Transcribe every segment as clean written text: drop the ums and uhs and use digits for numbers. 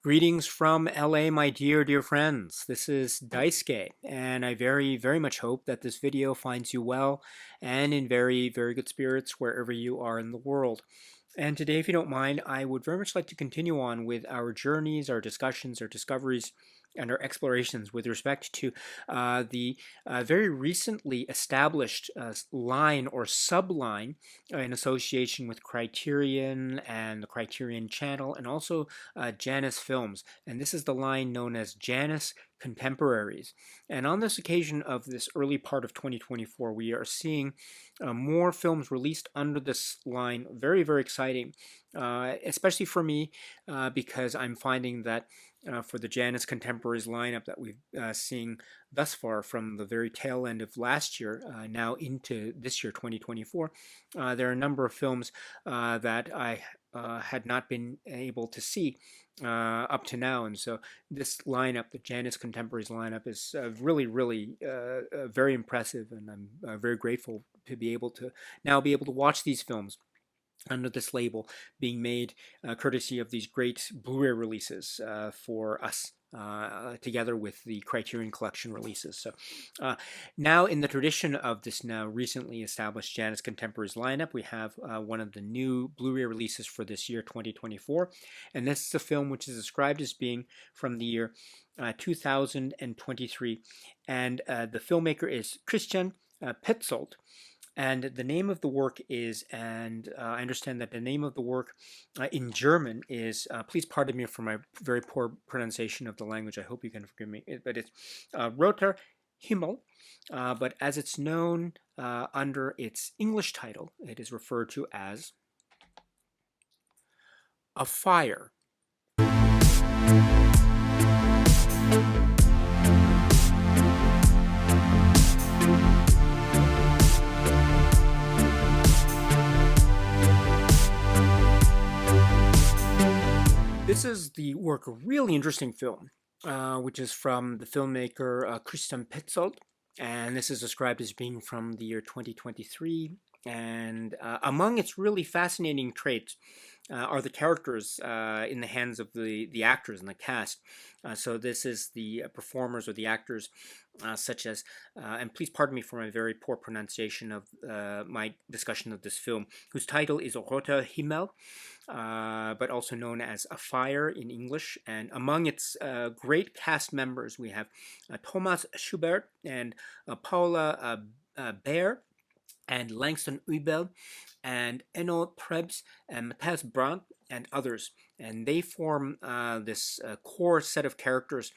Greetings from LA, my dear friends. This is Daisuke, and I very much hope that this video finds you well and in very good spirits wherever you are in the world. And today, if you don't mind, I would very much like to continue on with our journeys, our discussions, our discoveries, and our explorations with respect to the very recently established line or subline in association with Criterion and the Criterion Channel, and also JANUS Films. And this is the line known as JANUS Contemporaries. And on this occasion of this early part of 2024, we are seeing more films released under this line. Very exciting, especially for me, because I'm finding that for the JANUS Contemporaries lineup that we've seeing thus far from the very tail end of last year now into this year, 2024, there are a number of films that I had not been able to see up to now. And so this lineup, the JANUS Contemporaries lineup, is really very impressive, and I'm very grateful to be able to now be able to watch these films under this label being made courtesy of these great Blu-ray releases for us. Together with the Criterion Collection releases. So now in the tradition of this now recently established JANUS Contemporaries lineup, we have one of the new Blu-ray releases for this year, 2024. And this is a film which is described as being from the year 2023. And the filmmaker is Christian Petzold. And the name of the work is, and I understand that the name of the work in German is, please pardon me for my very poor pronunciation of the language, I hope you can forgive me, but it's Roter Himmel, but as it's known under its English title, it is referred to as AFIRE. This is the work of a really interesting film, which is from the filmmaker Christian Petzold, and this is described as being from the year 2023. And among its really fascinating traits are the characters in the hands of the actors and the cast. So this is the performers or the actors such as, and please pardon me for my very poor pronunciation of my discussion of this film, whose title is Roter Himmel, but also known as AFIRE in English. And among its great cast members, we have Thomas Schubert and Paula Baer, and Langston Hübel, and Enno Trebs, and Matthias Brandt, and others. And they form this core set of characters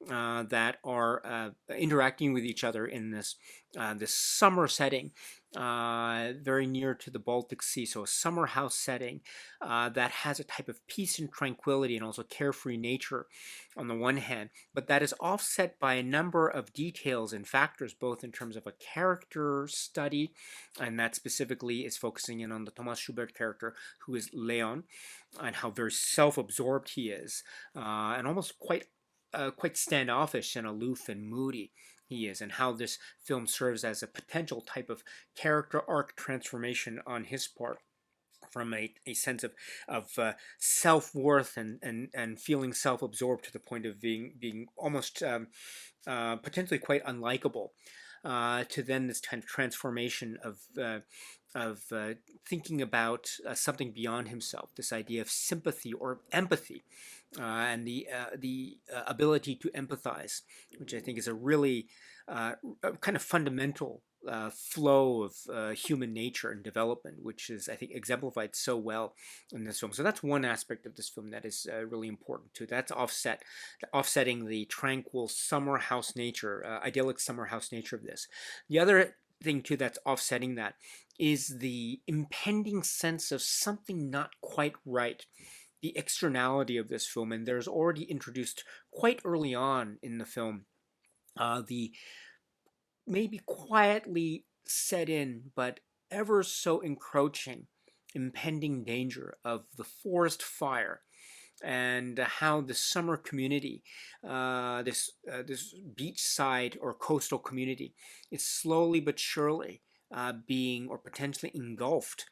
that are interacting with each other in this summer setting, very near to the Baltic Sea. So a summer house setting that has a type of peace and tranquility and also carefree nature on the one hand, but that is offset by a number of details and factors, both in terms of a character study, and that specifically is focusing in on the Thomas Schubert character, who is Leon, and how very self-absorbed he is, and almost quite standoffish and aloof and moody he is, and how this film serves as a potential type of character arc transformation on his part, from a sense of self-worth and feeling self-absorbed to the point of being almost potentially quite unlikable, to then this kind of transformation of thinking about something beyond himself, this idea of sympathy or empathy, and the ability to empathize, which I think is a really kind of fundamental flow of human nature and development, which is, I think, exemplified so well in this film. So that's one aspect of this film that is really important too. That's offsetting the tranquil summer house nature, idyllic summer house nature of this. The other thing too that's offsetting that is the impending sense of something not quite right, the externality of this film. And there's already introduced quite early on in the film the maybe quietly set in, but ever so encroaching, impending danger of the forest fire, and how the summer community, this beachside or coastal community, is slowly but surely being or potentially engulfed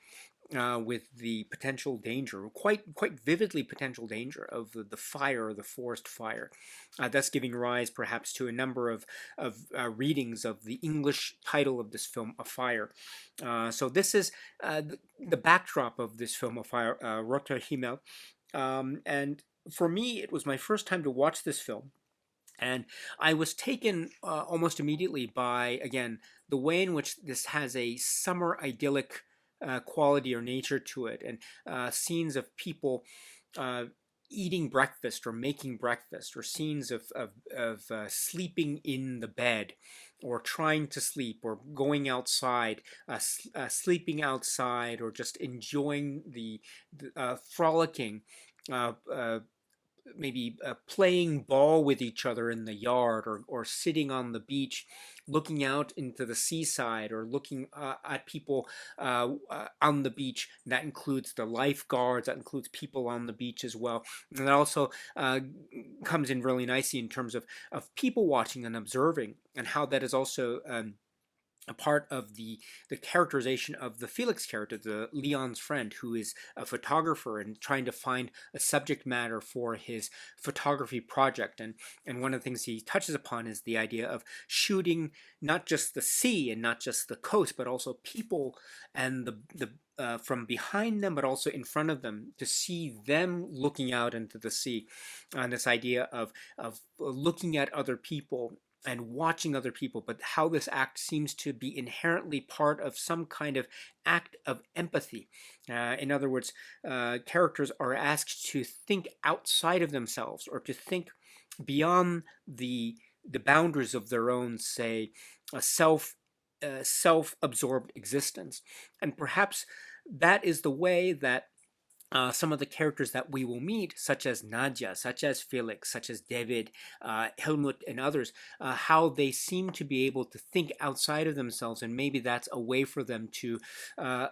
with the potential danger, quite vividly potential danger of the fire, or the forest fire, thus giving rise perhaps to a number of readings of the English title of this film, AFIRE. So this is the backdrop of this film, AFIRE, Roter Himmel. And for me, it was my first time to watch this film. And I was taken almost immediately by, again, the way in which this has a summer idyllic quality or nature to it, and scenes of people uh, eating breakfast or making breakfast, or scenes of sleeping in the bed, or trying to sleep, or going outside, sleeping outside, or just enjoying the frolicking. Uh, uh, Maybe playing ball with each other in the yard, or sitting on the beach looking out into the seaside, or looking at people on the beach. That includes the lifeguards, that includes people on the beach as well. And that also comes in really nicely in terms of people watching and observing, and how that is also a part of the characterization of the Felix character, the Leon's friend, who is a photographer and trying to find a subject matter for his photography project. And one of the things he touches upon is the idea of shooting not just the sea and not just the coast, but also people, and the from behind them, but also in front of them, to see them looking out into the sea. And this idea of looking at other people and watching other people, but how this act seems to be inherently part of some kind of act of empathy. In other words, characters are asked to think outside of themselves, or to think beyond the boundaries of their own, say, a self-absorbed existence. And perhaps that is the way that some of the characters that we will meet, such as Nadia, such as Felix, such as David, Helmut, and others, how they seem to be able to think outside of themselves, and maybe that's a way for them to uh,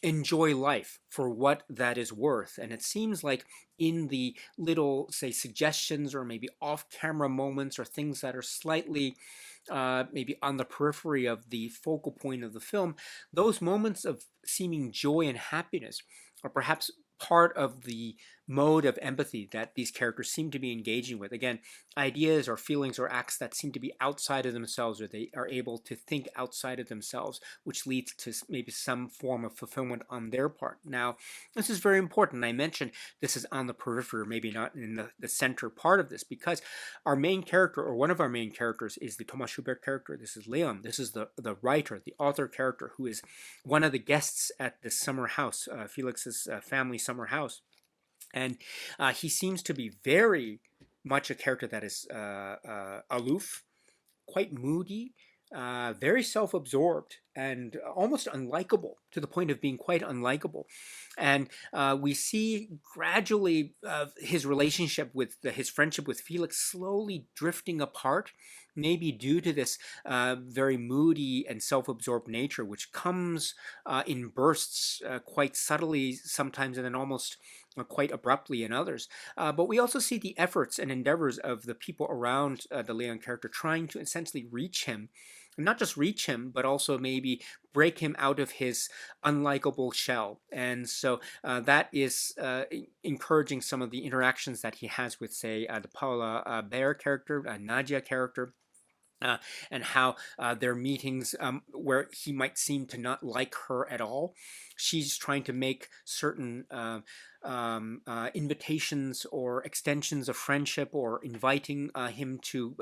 enjoy life for what that is worth. And it seems like in the little, say, suggestions, or maybe off-camera moments, or things that are slightly maybe on the periphery of the focal point of the film, those moments of seeming joy and happiness are perhaps part of the mode of empathy that these characters seem to be engaging with. Again, ideas or feelings or acts that seem to be outside of themselves, or they are able to think outside of themselves, which leads to maybe some form of fulfillment on their part. Now, this is very important. I mentioned this is on the periphery, maybe not in the center part of this, because our main character, or one of our main characters, is the Thomas Schubert character. This is Leon. This is the writer, the author character, who is one of the guests at the summer house, Felix's family summer house. And he seems to be very much a character that is aloof, quite moody, very self-absorbed, and almost unlikable, to the point of being quite unlikable. And we see gradually his relationship with his friendship with Felix slowly drifting apart, maybe due to this very moody and self-absorbed nature, which comes in bursts, quite subtly sometimes, and then almost quite abruptly in others. But we also see the efforts and endeavors of the people around the Leon character, trying to essentially reach him. And not just reach him, but also maybe break him out of his unlikable shell. And so that is encouraging some of the interactions that he has with, say, the Paula Bear character, Nadia character. And how their meetings, where he might seem to not like her at all, she's trying to make certain invitations or extensions of friendship, or inviting him to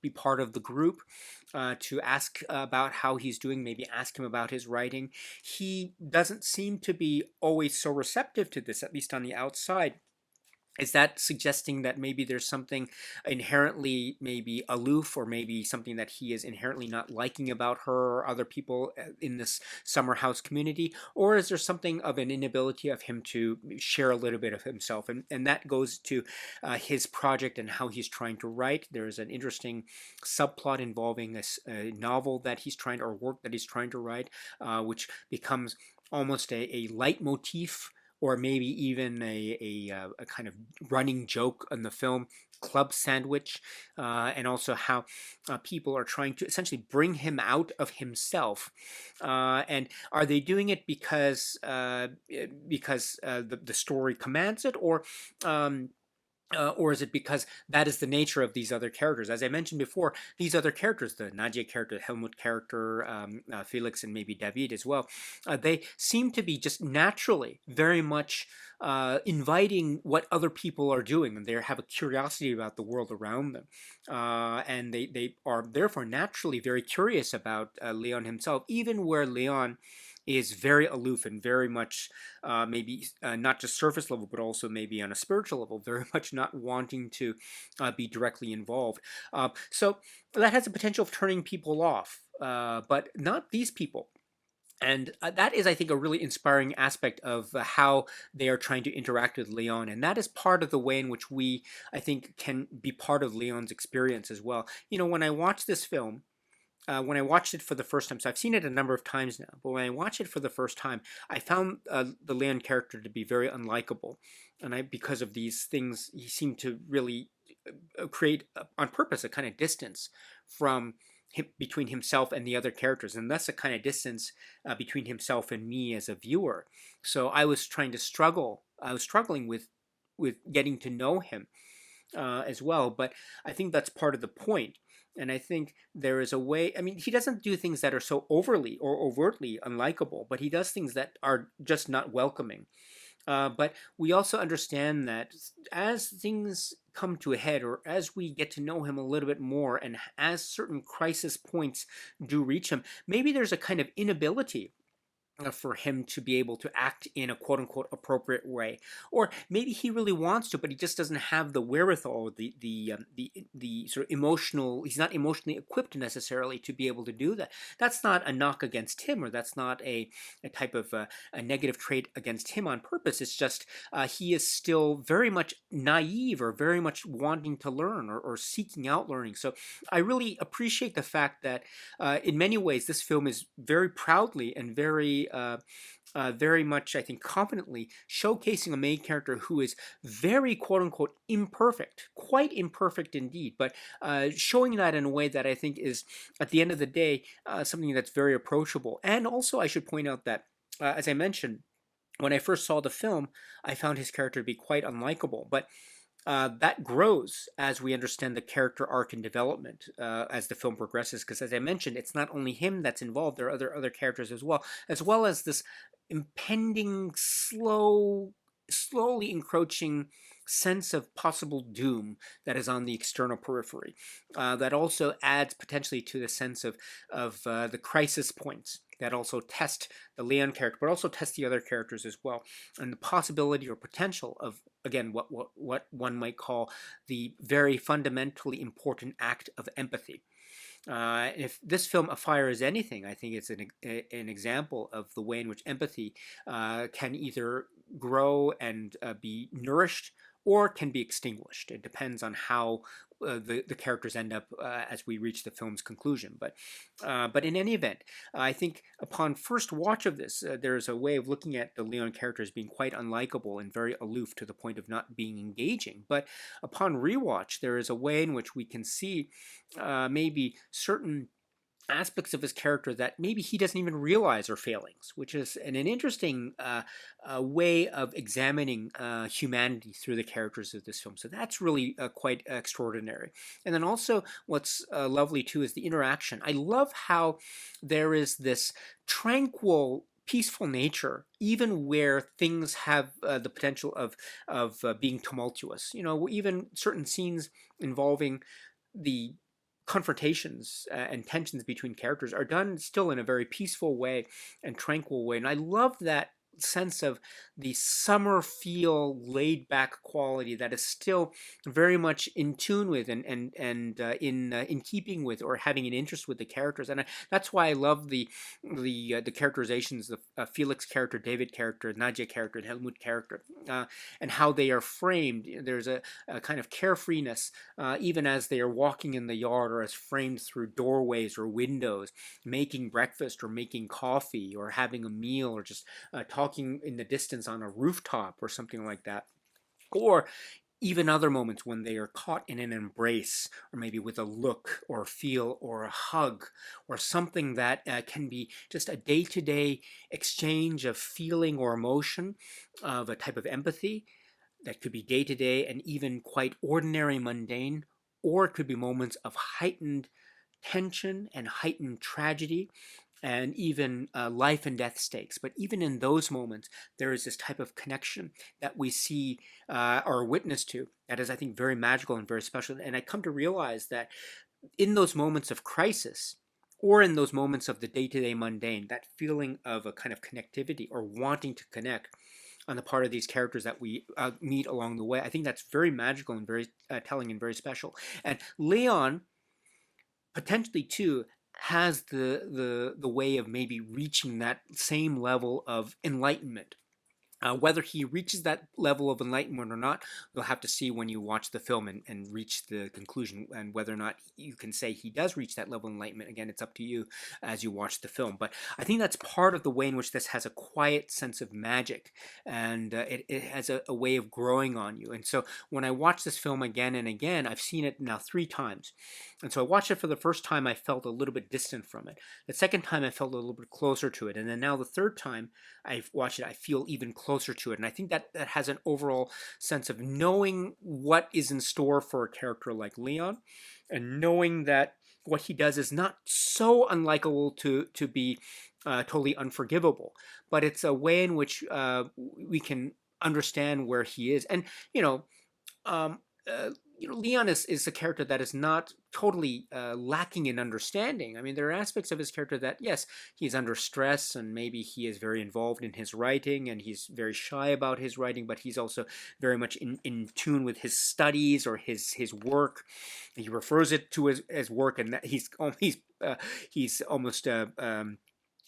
be part of the group, to ask about how he's doing, maybe ask him about his writing. He doesn't seem to be always so receptive to this, at least on the outside. Is that suggesting that maybe there's something inherently maybe aloof, or maybe something that he is inherently not liking about her or other people in this summer house community? Or is there something of an inability of him to share a little bit of himself? And that goes to his project and how he's trying to write. There's an interesting subplot involving a novel that he's trying to, or work that he's trying to write, which becomes almost a leitmotif or maybe even a kind of running joke in the film, club sandwich, and also how people are trying to essentially bring him out of himself. And are they doing it because the story commands it, or is it because that is the nature of these other characters? As I mentioned before, these other characters, the Nadia character, the Helmut character, Felix, and maybe David as well, they seem to be just naturally very much inviting what other people are doing, and they have a curiosity about the world around them. And they are therefore naturally very curious about Leon himself, even where Leon is very aloof and very much maybe not just surface level, but also maybe on a spiritual level, very much not wanting to be directly involved. So that has the potential of turning people off, but not these people. And that is, I think, a really inspiring aspect of how they are trying to interact with Leon. And that is part of the way in which we, I think, can be part of Leon's experience as well. When I watch this film, when I watched it for the first time, so I've seen it a number of times now, but when I watched it for the first time, I found the Leon character to be very unlikable. And because of these things, he seemed to really create, on purpose, a kind of distance from between himself and the other characters, and thus a kind of distance between himself and me as a viewer. So I was struggling with getting to know him as well. But I think that's part of the point. And I think there is a way, I mean, he doesn't do things that are so overly or overtly unlikable, but he does things that are just not welcoming. But we also understand that as things come to a head, or as we get to know him a little bit more, and as certain crisis points do reach him, maybe there's a kind of inability for him to be able to act in a quote-unquote appropriate way, or maybe he really wants to, but he just doesn't have the wherewithal, the sort of emotional. He's not emotionally equipped necessarily to be able to do that. That's not a knock against him, or that's not a type of a negative trait against him on purpose. It's just he is still very much naive, or very much wanting to learn, or seeking out learning. So I really appreciate the fact that in many ways this film is very proudly and very much, I think, confidently showcasing a main character who is very quote unquote imperfect, quite imperfect indeed, but showing that in a way that I think is, at the end of the day, something that's very approachable. And also, I should point out that, as I mentioned, when I first saw the film, I found his character to be quite unlikable, but that grows as we understand the character arc and development as the film progresses. Because, as I mentioned, it's not only him that's involved; there are other characters as well as this impending, slowly encroaching sense of possible doom that is on the external periphery. That also adds potentially to the sense of the crisis points that also test the Leon character, but also test the other characters as well, and the possibility or potential of, again, what one might call the very fundamentally important act of empathy. If this film AFIRE is anything, I think it's an example of the way in which empathy can either grow and be nourished, or can be extinguished. It depends on how the characters end up as we reach the film's conclusion. But in any event, I think upon first watch of this, there's a way of looking at the Leon characters being quite unlikable and very aloof to the point of not being engaging. But upon rewatch, there is a way in which we can see maybe certain aspects of his character that maybe he doesn't even realize are failings, which is an interesting way of examining humanity through the characters of this film. So that's really quite extraordinary. And then also what's lovely too is the interaction. I love how there is this tranquil, peaceful nature, even where things have the potential of being tumultuous. Even certain scenes involving the confrontations and tensions between characters are done still in a very peaceful way and tranquil way. And I love that sense of the summer feel, laid back quality that is still very much in tune with and in keeping with, or having an interest with the characters. And that's why I love the characterizations, the Felix character, David character, Nadia character, and Helmut character, and how they are framed. There's a kind of carefreeness even as they are walking in the yard, or as framed through doorways or windows, making breakfast or making coffee or having a meal, or just talking talking in the distance on a rooftop or something like that. Or even other moments when they are caught in an embrace, or maybe with a look or a feel or a hug, or something that can be just a day-to-day exchange of feeling or emotion, of a type of empathy that could be day-to-day and even quite ordinary, mundane, or it could be moments of heightened tension and heightened tragedy and even life and death stakes. But even in those moments, there is this type of connection that we see or witness to that is, I think, very magical and very special. And I come to realize that in those moments of crisis, or in those moments of the day-to-day mundane, that feeling of a kind of connectivity or wanting to connect on the part of these characters that we meet along the way, I think that's very magical and very telling and very special. And Leon, potentially too, has the way of maybe reaching that same level of enlightenment. Whether he reaches that level of enlightenment or not, you'll have to see when you watch the film and reach the conclusion, and whether or not you can say he does reach that level of enlightenment. Again, it's up to you as you watch the film. But I think that's part of the way in which this has a quiet sense of magic, and it has a way of growing on you. And so when I watch this film again and again, I've seen it now 3 times. And so I watched it for the first time, I felt a little bit distant from it. The second time, I felt a little bit closer to it. And then now the third time I've watched it, I feel even closer to it. And I think that has an overall sense of knowing what is in store for a character like Leon, and knowing that what he does is not so unlikable to be totally unforgivable, but it's a way in which we can understand where he is. And, you know, um, uh, Leon is a character that is not totally lacking in understanding. I mean, there are aspects of his character that, yes, he's under stress, and maybe he is very involved in his writing, and he's very shy about his writing, but he's also very much in tune with his studies or his work. He refers it to as work, and that he's almost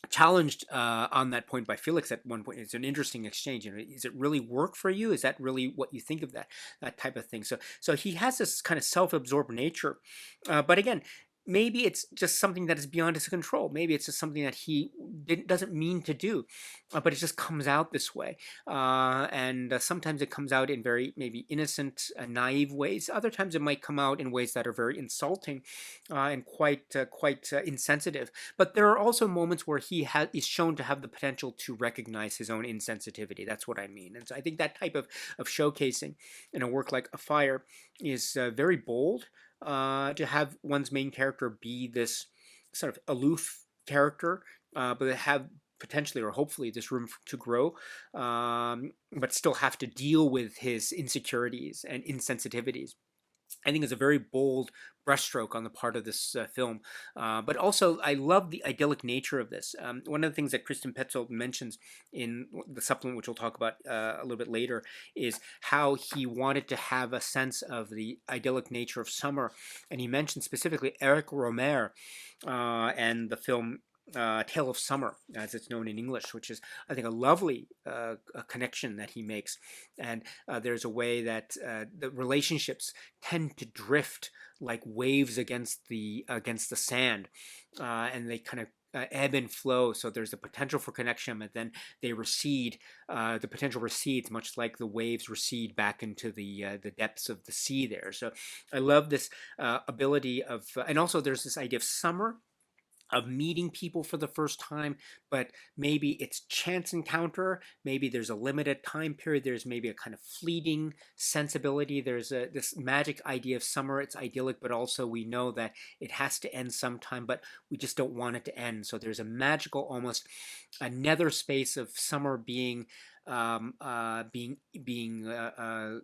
challenged on that point by Felix at one point. It's an interesting exchange. You know, is it really work for you? Is that really what you think of that type of thing? So he has this kind of self-absorbed nature, but again, maybe it's just something that is beyond his control. Maybe it's just something that he doesn't mean to do, but it just comes out this way. And sometimes it comes out in very maybe innocent, naive ways. Other times it might come out in ways that are very insulting and quite insensitive. But there are also moments where he is shown to have the potential to recognize his own insensitivity. That's what I mean. And so I think that type of showcasing in a work like AFIRE is very bold. To have one's main character be this sort of aloof character, but have potentially or hopefully this room to grow, but still have to deal with his insecurities and insensitivities. I think is a very bold brushstroke on the part of this film. But also, I love the idyllic nature of this. One of the things that Christian Petzold mentions in the supplement, which we'll talk about a little bit later, is how he wanted to have a sense of the idyllic nature of summer. And he mentioned specifically Eric Romer and the film Tale of Summer, as it's known in English, which is, I think, a lovely a connection that he makes. And there's a way that the relationships tend to drift like waves against the sand, and they kind of ebb and flow. So there's a potential for connection, but then they recede. The potential recedes, much like the waves recede back into the depths of the sea there. So I love this ability of, and also there's this idea of summer, of meeting people for the first time, but maybe it's chance encounter, maybe there's a limited time period, there's maybe a kind of fleeting sensibility, there's this magic idea of summer. It's idyllic, but also we know that it has to end sometime, but we just don't want it to end. So there's a magical, almost a nether space of summer being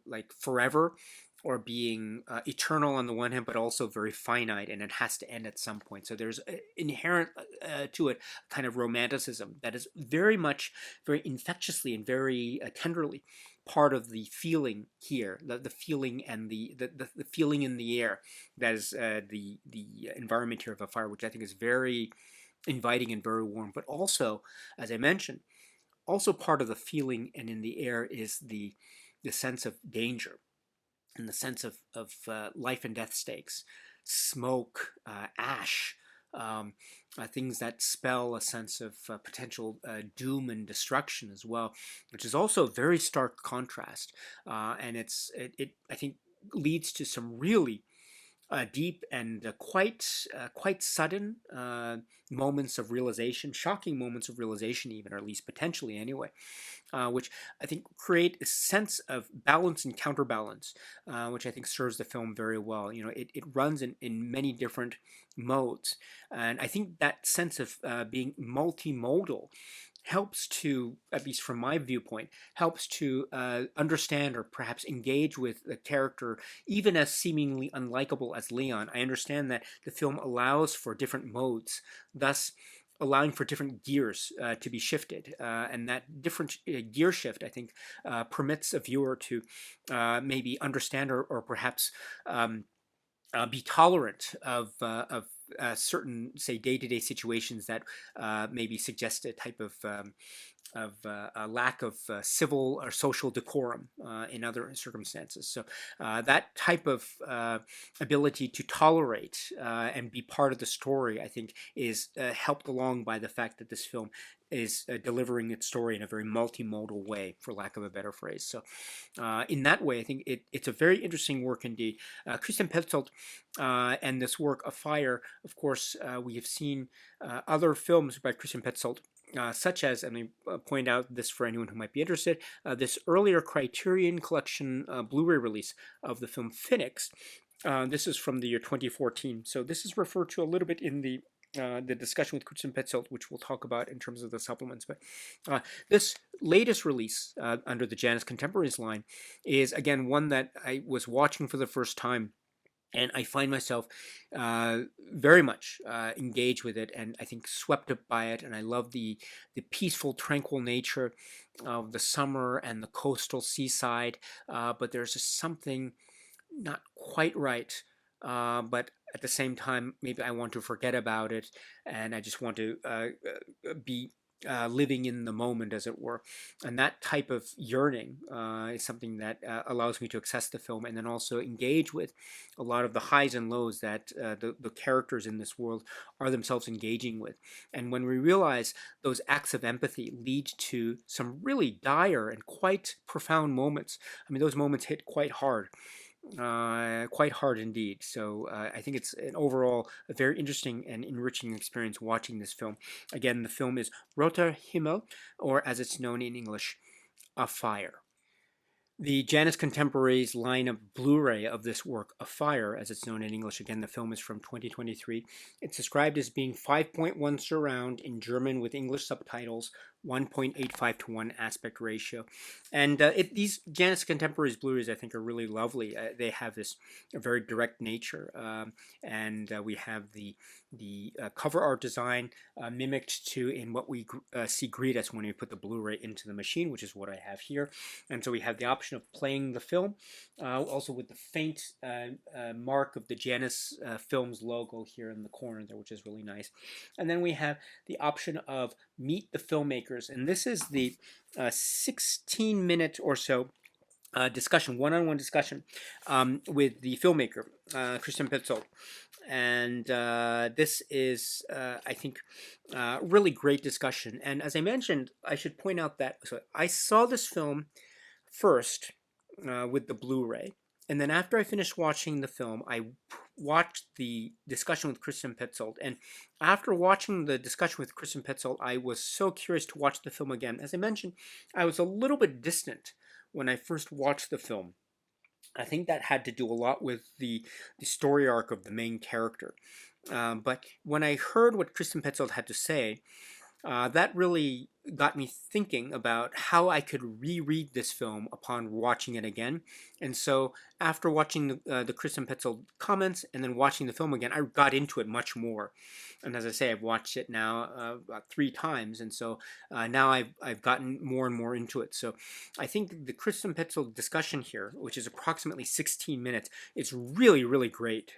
like forever, or being eternal on the one hand, but also very finite, and it has to end at some point. So there's inherent to it kind of romanticism that is very much, very infectiously and very tenderly part of the feeling here, the feeling and the feeling in the air. That is the environment here of AFIRE, which I think is very inviting and very warm. But also, as I mentioned, also part of the feeling and in the air is the sense of danger, in the sense of life and death stakes, smoke, ash, things that spell a sense of potential doom and destruction as well, which is also a very stark contrast. And it I think leads to some really deep and quite sudden moments of realization, shocking moments of realization, even, or at least potentially anyway, which I think create a sense of balance and counterbalance, which I think serves the film very well. It runs in many different modes, and I think that sense of being multimodal helps to, at least from my viewpoint, helps to understand or perhaps engage with the character, even as seemingly unlikable as Leon. I understand that the film allows for different modes, thus allowing for different gears to be shifted. And that different gear shift, I think, permits a viewer to maybe understand or perhaps be tolerant of certain, say, day-to-day situations that maybe suggest a type of a lack of civil or social decorum in other circumstances. So that type of ability to tolerate and be part of the story, I think, is helped along by the fact that this film is delivering its story in a very multimodal way, for lack of a better phrase. So in that way, I think it's a very interesting work indeed. Christian Petzold and this work, AFIRE, of course, we have seen other films by Christian Petzold, such as, and I point out this for anyone who might be interested, this earlier Criterion Collection Blu-ray release of the film Phoenix. This is from the year 2014. So this is referred to a little bit in the discussion with Christian Petzold, which we'll talk about in terms of the supplements. But this latest release under the JANUS Contemporaries line is, again, one that I was watching for the first time. And I find myself very much engaged with it, and I think swept up by it. And I love the peaceful, tranquil nature of the summer and the coastal seaside. But there's just something not quite right. But at the same time, maybe I want to forget about it, and I just want to be living in the moment, as it were. And that type of yearning is something that allows me to access the film and then also engage with a lot of the highs and lows that the characters in this world are themselves engaging with. And when we realize those acts of empathy lead to some really dire and quite profound moments, I mean, those moments hit quite hard. Quite hard indeed. So I think it's an overall a very interesting and enriching experience watching this film. Again, the film is Roter Himmel, or as it's known in English, AFIRE. The JANUS Contemporaries line of Blu-ray of this work, AFIRE, as it's known in English, again, the film is from 2023. It's described as being 5.1 surround in German with English subtitles, 1.85 to 1 aspect ratio. And these JANUS Contemporaries Blu-rays, I think, are really lovely. They have this very direct nature. And we have the cover art design mimicked to in what we see greet us when we put the Blu-ray into the machine, which is what I have here. And so we have the option of playing the film, also with the faint mark of the Janus Films logo here in the corner there, which is really nice. And then we have the option of Meet the Filmmakers, and this is the 16-minute or so discussion, one-on-one discussion with the filmmaker, Christian Petzold. And this is, I think, really great discussion. And as I mentioned, I should point out that I saw this film first with the Blu-ray, and then after I finished watching the film, I watched the discussion with Christian Petzold. And after watching the discussion with Christian Petzold, I was so curious to watch the film again. As I mentioned, I was a little bit distant when I first watched the film. I think that had to do a lot with the story arc of the main character. But when I heard what Christian Petzold had to say, that really got me thinking about how I could reread this film upon watching it again. And so after watching the Christian Petzold comments and then watching the film again, I got into it much more. And as I say, I've watched it now about 3 times, and so now I've gotten more and more into it. So I think the Christian Petzold discussion here, which is approximately 16 minutes, is really, really great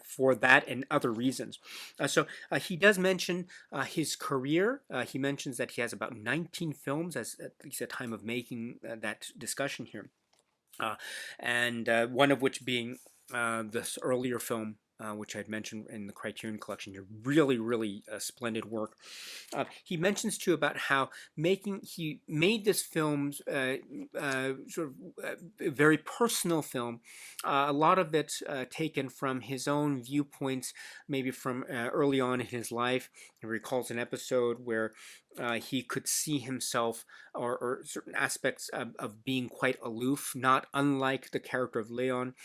for that and other reasons. So he does mention his career. He mentions that he has about 19 films, as at least at the time of making that discussion here, and one of which being this earlier film, which I'd mentioned in the Criterion Collection. Really, really splendid work. He mentions too about how he made this film sort of a very personal film. A lot of it taken from his own viewpoints, maybe from early on in his life. He recalls an episode where he could see himself or certain aspects of being quite aloof, not unlike the character of Leon.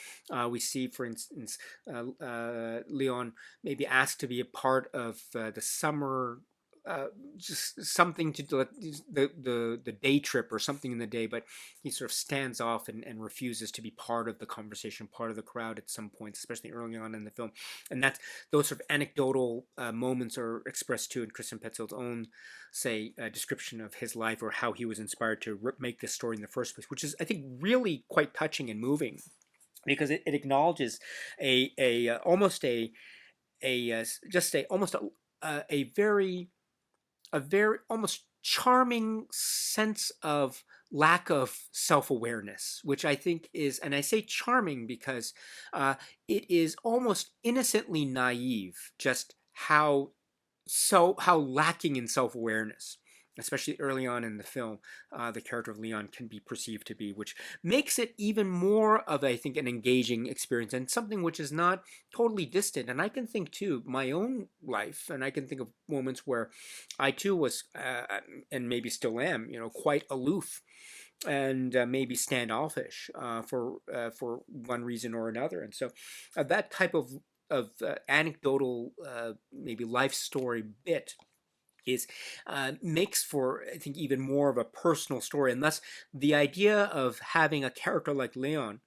We see, for instance, Leon maybe asked to be a part of the summer, just something to do the day trip or something in the day, but he sort of stands off and refuses to be part of the conversation, part of the crowd at some points, especially early on in the film. And that's those sort of anecdotal moments are expressed too in Christian Petzold's own, say, description of his life or how he was inspired to make this story in the first place, which is, I think, really quite touching and moving because it acknowledges almost a just a almost a very almost charming sense of lack of self-awareness, which I think is, and I say charming because it is almost innocently naive, just how lacking in self-awareness, especially early on in the film, the character of Leon can be perceived to be, which makes it even more of, I think, an engaging experience and something which is not totally distant. And I can think too, my own life, and I can think of moments where I too was, and maybe still am, quite aloof and maybe standoffish for one reason or another. And so that type of anecdotal, maybe life story bit is makes for, I think, even more of a personal story, and thus the idea of having a character like Leon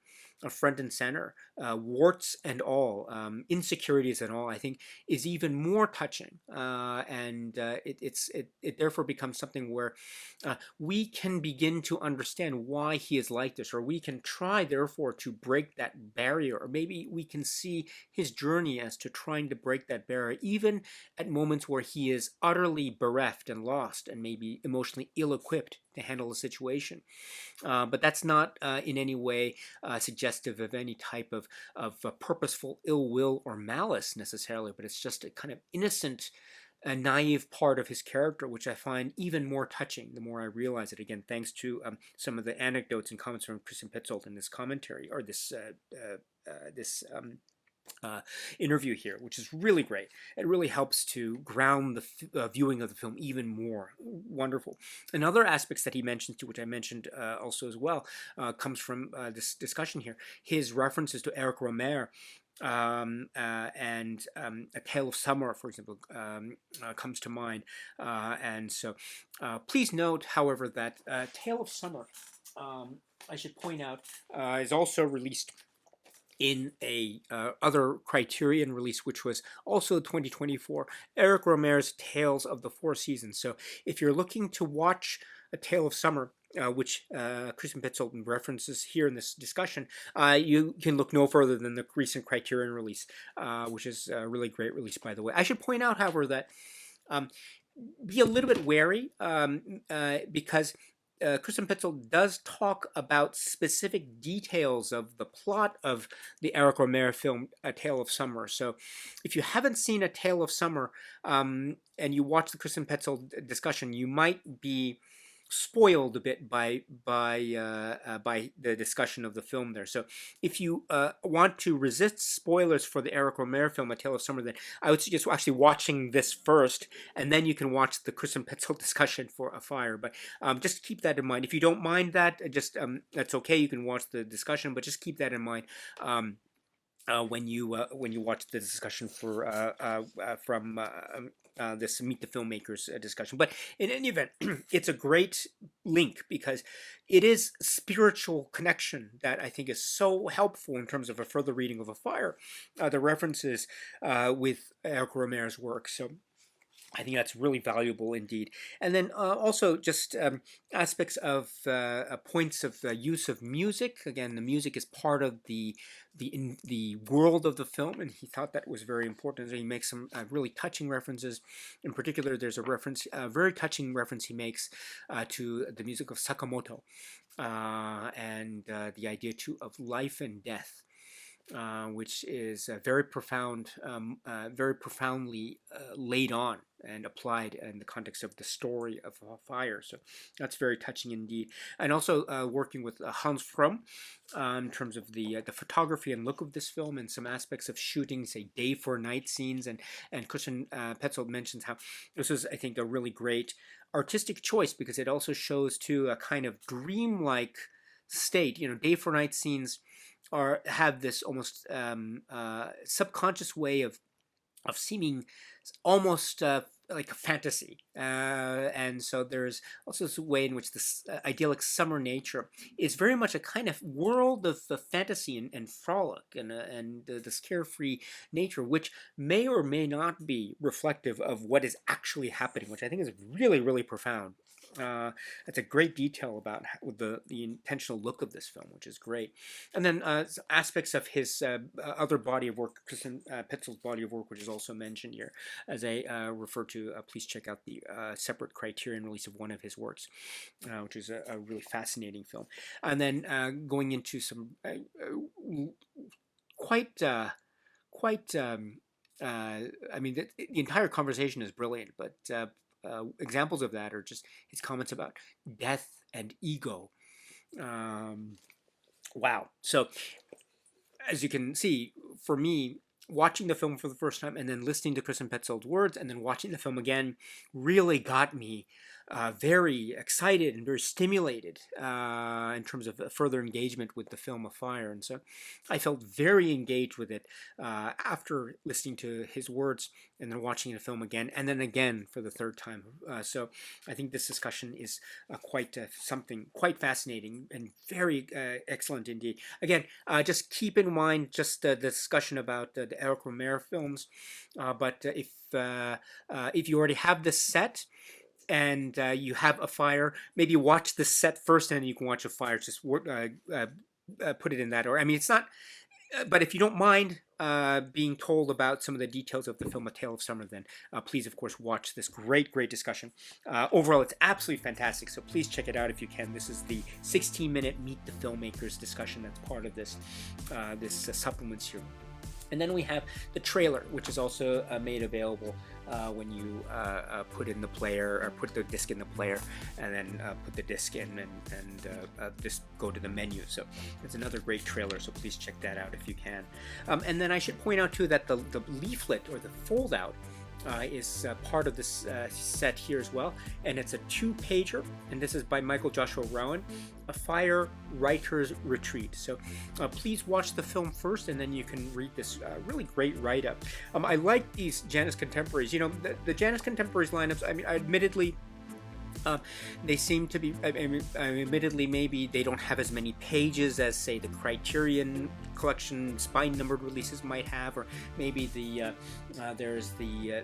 a front and center, warts and all, insecurities and all, I think is even more touching, and it therefore becomes something where we can begin to understand why he is like this, or we can try therefore to break that barrier, or maybe we can see his journey as to trying to break that barrier, even at moments where he is utterly bereft and lost and maybe emotionally ill-equipped to handle the situation. But that's not in any way suggestive of any type of purposeful ill will or malice necessarily, but it's just a kind of innocent, naive part of his character, which I find even more touching the more I realize it. Again, thanks to some of the anecdotes and comments from Christian Petzold in this commentary, or this interview here, which is really great. It really helps to ground the viewing of the film even more. Wonderful. And other aspects that he mentions too, which I mentioned also as well, comes from this discussion here. His references to Eric Romer and A Tale of Summer, for example, comes to mind. And so please note, however, that Tale of Summer, I should point out, is also released in a other Criterion release, which was also 2024, Eric Romer's Tales of the Four Seasons. So if you're looking to watch A Tale of Summer, which Christian Petzold references here in this discussion, you can look no further than the recent Criterion release, which is a really great release, by the way. I should point out, however, that be a little bit wary because Christian Petzold does talk about specific details of the plot of the Eric Romer film, A Tale of Summer. So if you haven't seen A Tale of Summer and you watch the Christian Petzold discussion, you might be spoiled a bit by the discussion of the film there. So if you want to resist spoilers for the Eric Romer film, A Tale of Summer, then I would suggest actually watching this first, and then you can watch the Christian Petzold discussion for AFIRE. But just keep that in mind. If you don't mind that, just that's okay. You can watch the discussion, but just keep that in mind. When you watch the discussion for from this Meet the Filmmakers discussion. But in any event, it's a great link because it is spiritual connection that I think is so helpful in terms of a further reading of AFIRE, the references with Eric Romer's work. So I think that's really valuable indeed. And then also just aspects of points of use of music. Again, the music is part of the world of the film, and he thought that was very important. So he makes some really touching references. In particular, there's a very touching reference he makes to the music of Sakamoto and the idea too of life and death. which is very profound, very profoundly laid on and applied in the context of the story of Fire. So that's very touching indeed. And also working with Hans Fromm in terms of the photography and look of this film and some aspects of shooting, say day for night scenes. And Christian Petzold mentions how this is, I think, a really great artistic choice because it also shows too a kind of dreamlike state. Day for night scenes have this almost subconscious way of seeming almost like a fantasy, and so there's also this way in which this idyllic summer nature is very much a kind of world of fantasy and frolic and this carefree nature, which may or may not be reflective of what is actually happening, which I think is really, really profound. It's a great detail about the intentional look of this film, which is great. And then aspects of his other body of work, Christian Petzold's body of work, which is also mentioned here, as I refer to. Please check out the separate Criterion release of one of his works, which is a really fascinating film. And then going into some quite. I mean, the entire conversation is brilliant, but examples of that are just his comments about death and ego. Wow. So, as you can see, for me, watching the film for the first time and then listening to Christian Petzold's words and then watching the film again really got me very excited and very stimulated in terms of further engagement with the film AFIRE. And so I felt very engaged with it after listening to his words and then watching the film again and then again for the third time. So I think this discussion is quite something quite fascinating and very excellent indeed. Again, just keep in mind just the discussion about the Eric Romer films, but if you already have this set, and you have AFIRE, maybe watch the set first, and then you can watch AFIRE. Just put it in that order. I mean, it's not, but if you don't mind being told about some of the details of the film A Tale of Summer, then please, of course, watch this great discussion. Overall, it's absolutely fantastic, so please check it out if you can. This is the 16-minute Meet the Filmmakers discussion that's part of this supplements here. And then we have the trailer, which is also made available when you put in the player, or put the disc in the player, and then put the disc in and just go to the menu. So it's another great trailer, so please check that out if you can. And then I should point out too that the leaflet or the fold-out is part of this set here as well, and it's a 2-pager, and this is by Michael Joshua Rowan, AFIRE Writer's Retreat. So please watch the film first, and then you can read this really great write-up. I like these JANUS Contemporaries. The JANUS Contemporaries lineups, I mean, admittedly, they seem to be, admittedly, maybe they don't have as many pages as, say, the Criterion Collection spine numbered releases might have, or maybe there's the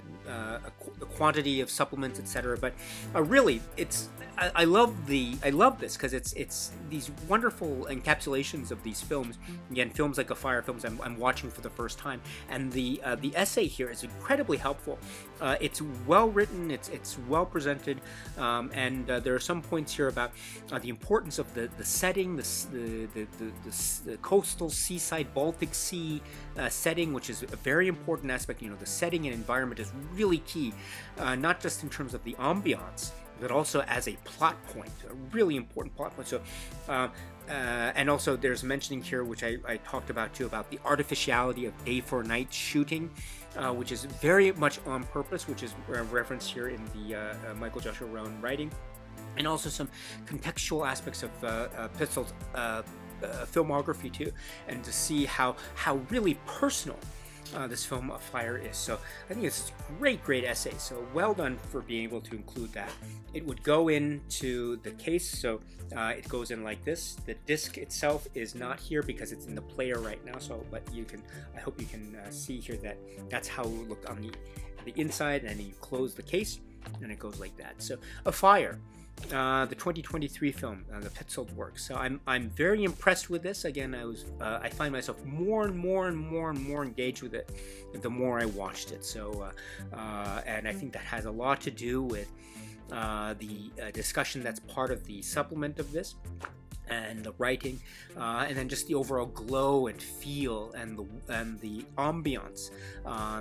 quantity of supplements, etc. But really, I love this because it's these wonderful encapsulations of these films. Again, films like AFIRE, films I'm watching for the first time, and the essay here is incredibly helpful. It's well written, it's well presented, and there are some points here about the importance of the setting, the coastal seaside Baltic Sea setting, which is a very important aspect. The setting and environment is really key, not just in terms of the ambiance, but also as a plot point, a really important plot point. So, and also there's mentioning here, which I talked about too, about the artificiality of day for night shooting, which is very much on purpose, which is referenced here in the Michael Joshua Rowan writing, and also some contextual aspects of Petzold's filmography too, and to see how really personal this film AFIRE is. So I think it's a great essay, so well done for being able to include that. It would go into the case, so it goes in like this. The disc itself is not here because it's in the player right now, so but I hope you can see here that that's how it would look on the inside, and then you close the case and it goes like that. So AFIRE, the 2023 film, the Petzold work. So I'm very impressed with this. Again, I find myself more and more engaged with it the more I watched it. So and I think that has a lot to do with the discussion that's part of the supplement of this. and the writing, and then just the overall glow and feel and the ambiance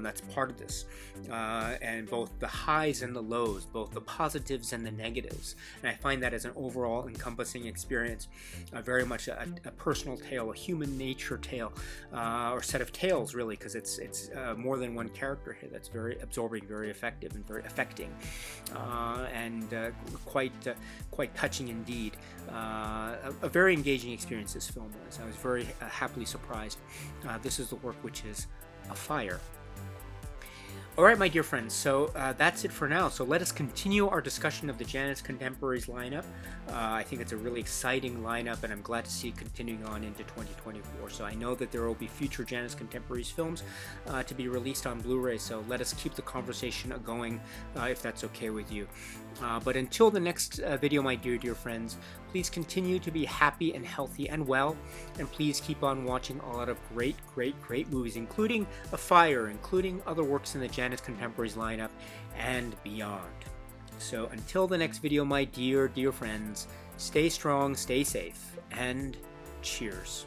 that's part of this, and both the highs and the lows, both the positives and the negatives. And I find that as an overall encompassing experience, very much a personal tale, a human nature tale, or set of tales really, because it's more than one character here. That's very absorbing, very effective, and very affecting, and quite touching indeed. A very engaging experience this film was. I was very happily surprised. This is the work which is AFIRE. Alright, my dear friends, so that's it for now. So let us continue our discussion of the JANUS Contemporaries lineup. I think it's a really exciting lineup, and I'm glad to see it continuing on into 2024. So I know that there will be future JANUS Contemporaries films to be released on Blu-ray, so let us keep the conversation going if that's okay with you. But until the next video, my dear friends, please continue to be happy and healthy and well, and please keep on watching a lot of great movies, including AFIRE, including other works in the JANUS Contemporaries lineup, and beyond. So until the next video, my dear friends, stay strong, stay safe, and cheers.